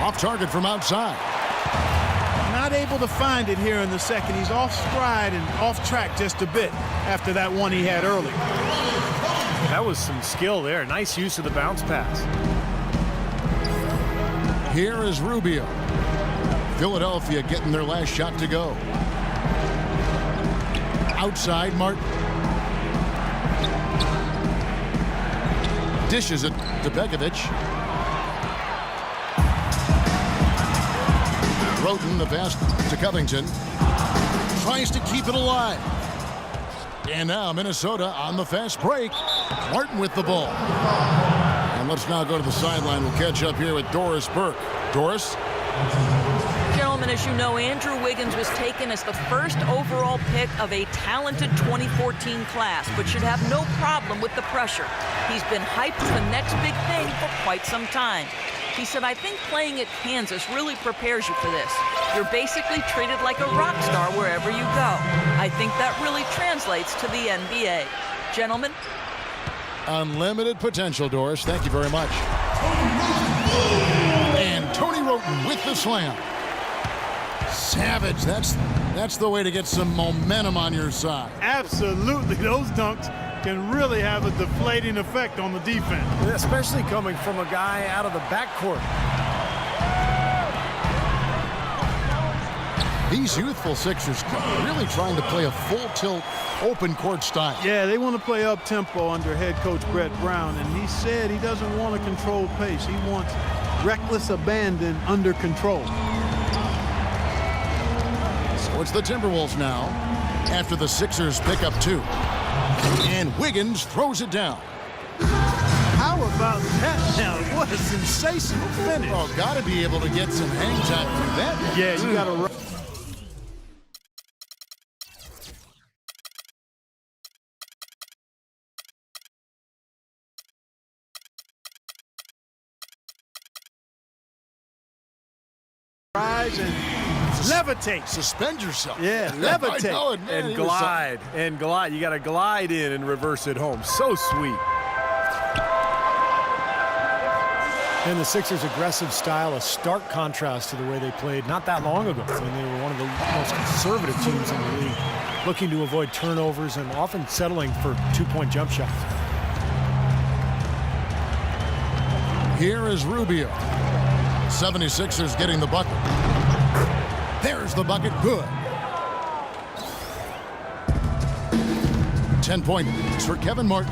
Off target from outside. Not able to find it here in the second. He's off stride and off track just a bit after that one he had early. That was some skill there. Nice use of the bounce pass. Here is Rubio. Philadelphia getting their last shot to go. Outside, Martin. Dishes it to Begovic. Roten, the pass to Covington. Tries to keep it alive. And now Minnesota on the fast break. Martin with the ball. And let's now go to the sideline. We'll catch up here with Doris Burke. Doris? Gentlemen, as you know, Andrew Wiggins was taken as the first overall pick of a talented 2014 class, but should have no problem with the pressure. He's been hyped as the next big thing for quite some time. He said, I think playing at Kansas really prepares you for this. You're basically treated like a rock star wherever you go. I think that really translates to the NBA. Gentlemen? Unlimited potential, Doris. Thank you very much. And Tony Roten with the slam. Savage. That's the way to get some momentum on your side. Absolutely. Those dunks can really have a deflating effect on the defense. Especially coming from a guy out of the backcourt. These youthful Sixers really trying to play a full tilt open court style. Yeah, they want to play up tempo under head coach Brett Brown, and he said he doesn't want a controlled pace. He wants reckless abandon under control. So it's the Timberwolves now after the Sixers pick up 2. And Wiggins throws it down. How about that now? What a sensational finish. Oh, got to be able to get some hang time through that. Yeah, you got to. Rise and levitate. Suspend yourself. Yeah, levitate. I know it, man. And glide. And glide. You got to glide in and reverse it home. So sweet. And the Sixers' aggressive style, a stark contrast to the way they played not that long ago when they were one of the most conservative teams in the league, looking to avoid turnovers and often settling for two-point jump shots. Here is Rubio. 76ers getting the bucket. There's the bucket. Good. 10 points for Kevin Martin.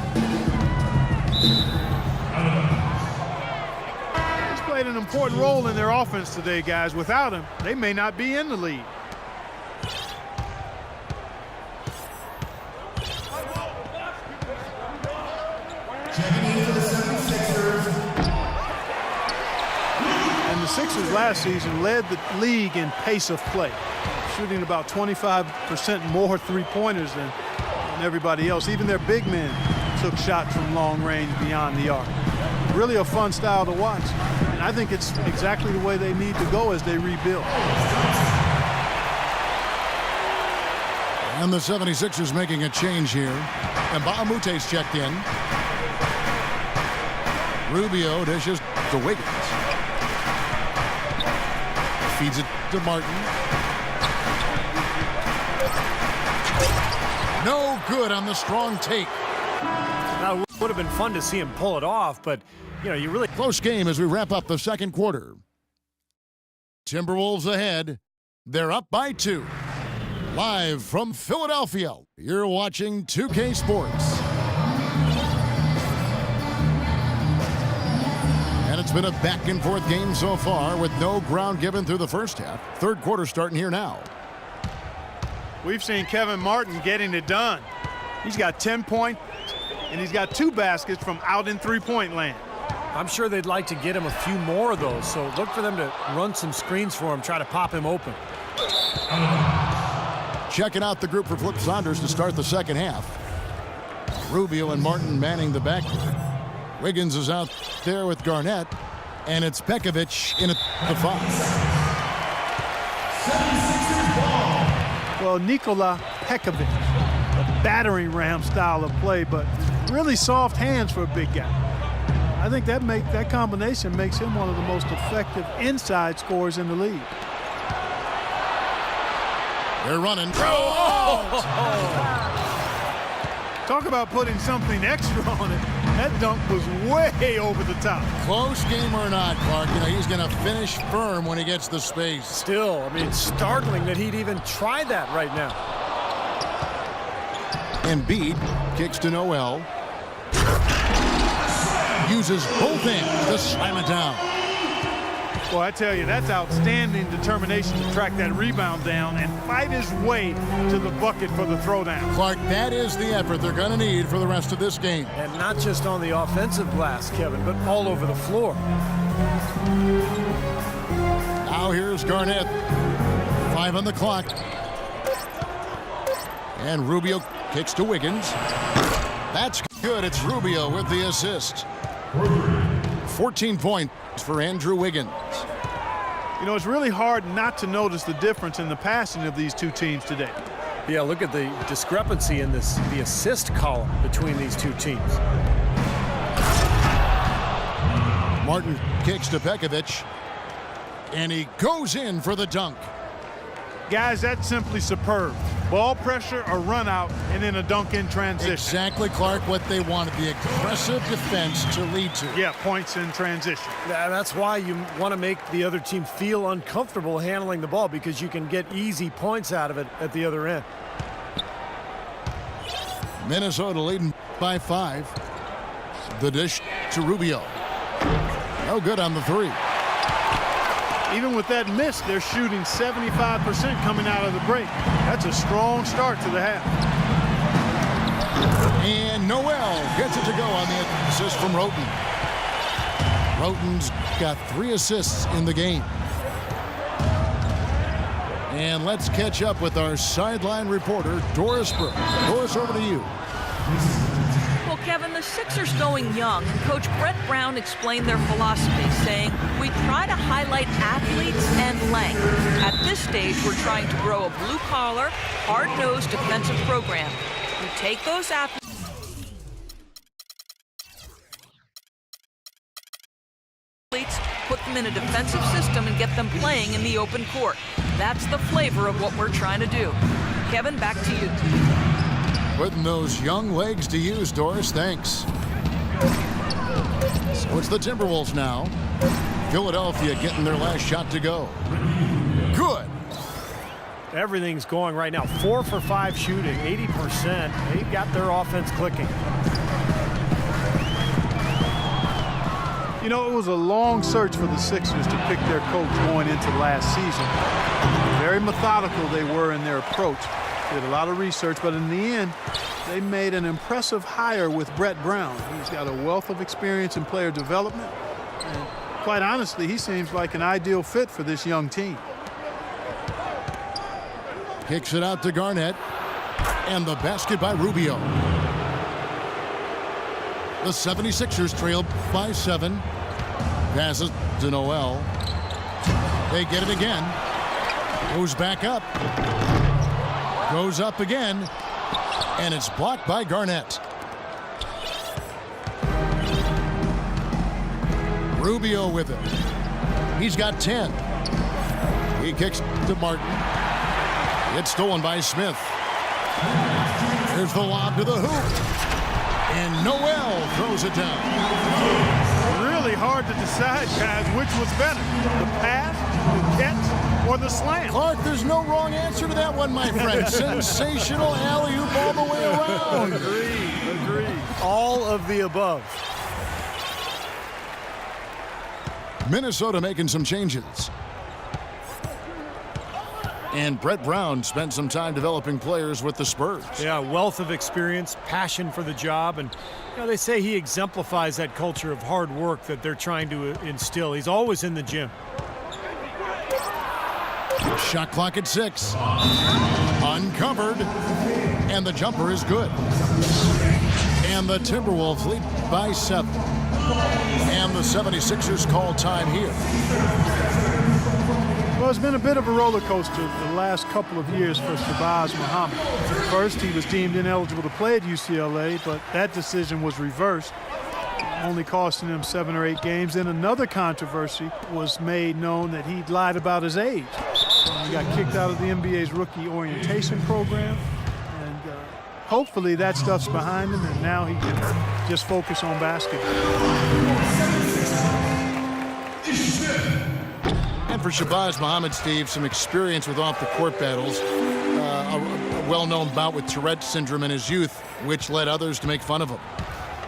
He's played an important role in their offense today, guys. Without him, they may not be in the lead. The Sixers last season led the league in pace of play, shooting about 25% more three-pointers than everybody else. Even their big men took shots from long range beyond the arc. Really a fun style to watch, and I think it's exactly the way they need to go as they rebuild. And the 76ers making a change here. And Baamute's checked in. Rubio dishes to Wiggins. Feeds it to Martin. No good on the strong take. Now, it would have been fun to see him pull it off, but, you know, you really... Close game as we wrap up the second quarter. Timberwolves ahead. They're up by 2. Live from Philadelphia, you're watching 2K Sports. And it's been a back-and-forth game so far with no ground given through the first half. Third quarter starting here now. We've seen Kevin Martin getting it done. He's got 10 points, and he's got 2 baskets from out in three-point land. I'm sure they'd like to get him a few more of those, so look for them to run some screens for him, try to pop him open. Checking out the group for Flip Saunders to start the second half. Rubio and Martin manning the backcourt. Wiggins is out there with Garnett, and it's Begovic in at the 5. Well, Nikola Pekovic, a battering ram style of play, but really soft hands for a big guy. I think that combination makes him one of the most effective inside scorers in the league. They're running. Talk about putting something extra on it. That dunk was way over the top. Close game or not, Clark, he's going to finish firm when he gets the space. Still, I mean, it's startling that he'd even try that right now. Embiid kicks to Noel. Uses both hands to slam it down. Well, I tell you, that's outstanding determination to track that rebound down and fight his way to the bucket for the throwdown. Clark, that is the effort they're going to need for the rest of this game. And not just on the offensive glass, Kevin, but all over the floor. Now here's Garnett. 5 on the clock. And Rubio kicks to Wiggins. That's good. It's Rubio with the assist. 14 points for Andrew Wiggins. It's really hard not to notice the difference in the passing of these two teams today. Yeah, look at the discrepancy in the assist column between these two teams. Martin kicks to Pekovic, and he goes in for the dunk. Guys, that's simply superb. Ball pressure, a run out, and then a dunk in transition. Exactly, Clark, what they wanted, the aggressive defense to lead to. Yeah, points in transition. That's why you want to make the other team feel uncomfortable handling the ball, because you can get easy points out of it at the other end. Minnesota leading by 5. The dish to Rubio. No good on the 3. Even with that miss, they're shooting 75% coming out of the break. That's a strong start to the half. And Noel gets it to go on the assist from Roten. Roten's got 3 assists in the game. And let's catch up with our sideline reporter, Doris Burke. Doris, over to you. Well, Kevin, the Sixers going young, and Coach Brett Brown explained their philosophy, saying, we try to highlight athletes and length. At this stage, we're trying to grow a blue-collar, hard-nosed defensive program. We take those athletes, put them in a defensive system, and get them playing in the open court. That's the flavor of what we're trying to do. Kevin, back to you. Putting those young legs to use, Doris. Thanks. So it's the Timberwolves now. Philadelphia getting their last shot to go. Good. Everything's going right now. 4 for 5 shooting, 80%. They've got their offense clicking. It was a long search for the Sixers to pick their coach going into last season. Very methodical they were in their approach. Did a lot of research, but in the end, they made an impressive hire with Brett Brown. He's got a wealth of experience in player development. And quite honestly, he seems like an ideal fit for this young team. Kicks it out to Garnett. And the basket by Rubio. The 76ers trail by 7. Passes to Noel. They get it again. Goes back up. Goes up again. And it's blocked by Garnett. Rubio with it. He's got 10. He kicks to Martin. It's stolen by Smith. Here's the lob to the hoop. And Noel throws it down. Really hard to decide, guys, which was better. The pass, the catch, or the slam. Clark, there's no wrong answer to that one, my friend. Sensational alley-oop all the way around. Agreed. All of the above. Minnesota making some changes. And Brett Brown spent some time developing players with the Spurs. Yeah, wealth of experience, passion for the job, and they say he exemplifies that culture of hard work that they're trying to instill. He's always in the gym. Shot clock at 6. Uncovered. And the jumper is good. And the Timberwolves lead by 7. And the 76ers call time here. Well, it's been a bit of a roller coaster the last couple of years for Shabazz Muhammad. First, he was deemed ineligible to play at UCLA, but that decision was reversed. only costing him 7 or 8 games. Then another controversy was made known that he lied about his age. He got kicked out of the NBA's rookie orientation program. And hopefully that stuff's behind him, and now he can just focus on basketball. And for Shabazz Muhammad, Steve, some experience with off-the-court battles. A well-known bout with Tourette syndrome in his youth, which led others to make fun of him.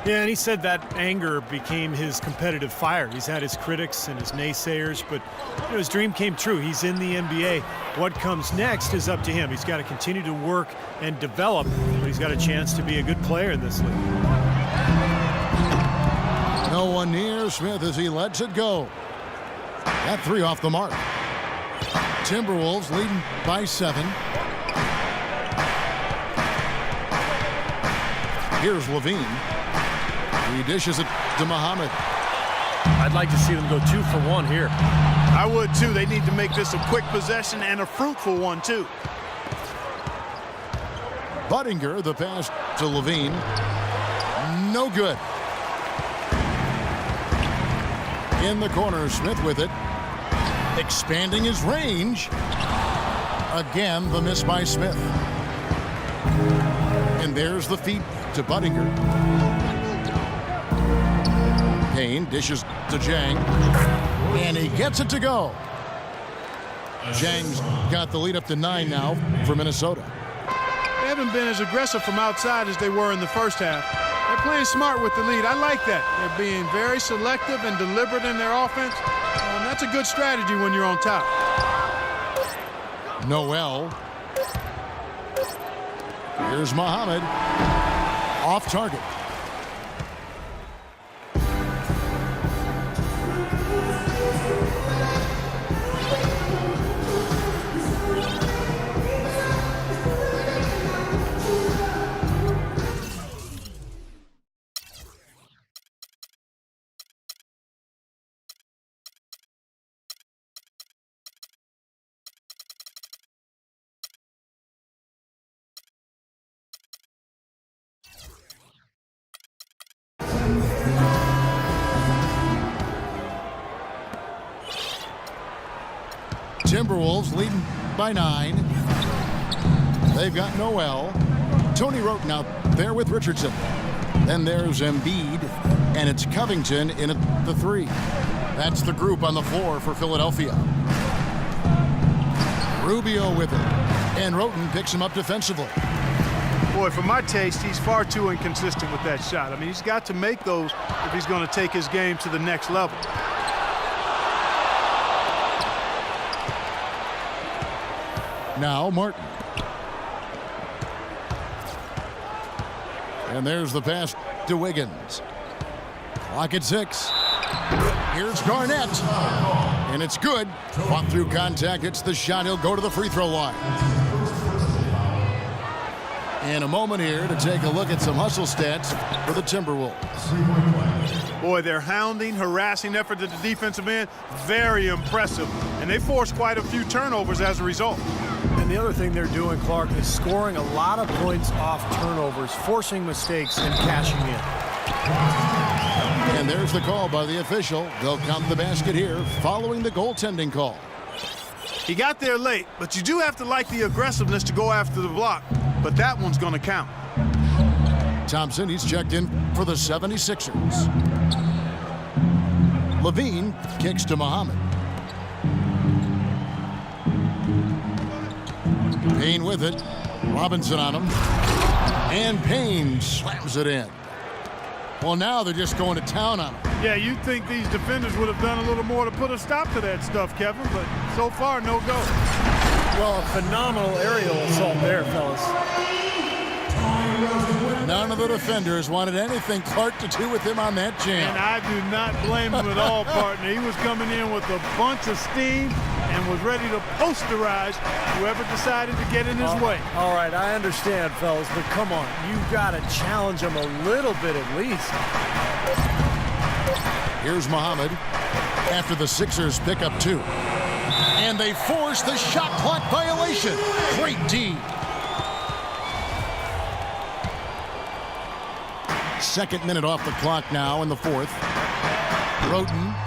Yeah, and he said that anger became his competitive fire. He's had his critics and his naysayers, but his dream came true. He's in the NBA. What comes next is up to him. He's got to continue to work and develop, but he's got a chance to be a good player in this league. No one near Smith as he lets it go. That 3 off the mark. Timberwolves leading by 7. Here's Levine. He dishes it to Muhammad. I'd like to see them go 2 for 1 here. I would too. They need to make this a quick possession and a fruitful one too. Budinger, the pass to Levine. No good. In the corner, Smith with it. Expanding his range. Again, the miss by Smith. And there's the feed to Budinger. Payne dishes to Jang. And he gets it to go. Jang's got the lead up to 9 now for Minnesota. They haven't been as aggressive from outside as they were in the first half. They're playing smart with the lead. I like that. They're being very selective and deliberate in their offense. That's a good strategy when you're on top. Noel. Here's Muhammad. Off target. Timberwolves leading by 9. They've got Noel. Tony Roten out there with Richardson. Then there's Embiid, and it's Covington in at the 3. That's the group on the floor for Philadelphia. Rubio with it, and Roten picks him up defensively. Boy, for my taste, he's far too inconsistent with that shot. I mean, he's got to make those if he's going to take his game to the next level. Now Martin. And there's the pass to Wiggins. Clock at 6. Here's Garnett. And it's good. Fought through contact. It's the shot. He'll go to the free throw line. In a moment here to take a look at some hustle stats for the Timberwolves. Boy, their hounding, harassing effort at the defensive end, very impressive. And they forced quite a few turnovers as a result. And the other thing they're doing, Clark, is scoring a lot of points off turnovers, forcing mistakes and cashing in. And there's the call by the official. They'll count the basket here following the goaltending call. He got there late, but you do have to like the aggressiveness to go after the block. But that one's going to count. Thompson, he's checked in for the 76ers. Levine kicks to Muhammad. Payne with it. Robinson on him. And Payne slams it in. Well, now they're just going to town on him. Yeah, you'd think these defenders would have done a little more to put a stop to that stuff, Kevin, but so far, no go. Well, a phenomenal aerial assault there, fellas. None of the defenders wanted anything Clark to do with him on that jam. And I do not blame him at all, partner. He was coming in with a bunch of steam and was ready to posterize whoever decided to get in his way. All right, I understand, fellas, but come on. You've got to challenge him a little bit at least. Here's Muhammad after the Sixers pick up 2. And they force the shot clock violation. Great D. Second minute off the clock now in the fourth. Roten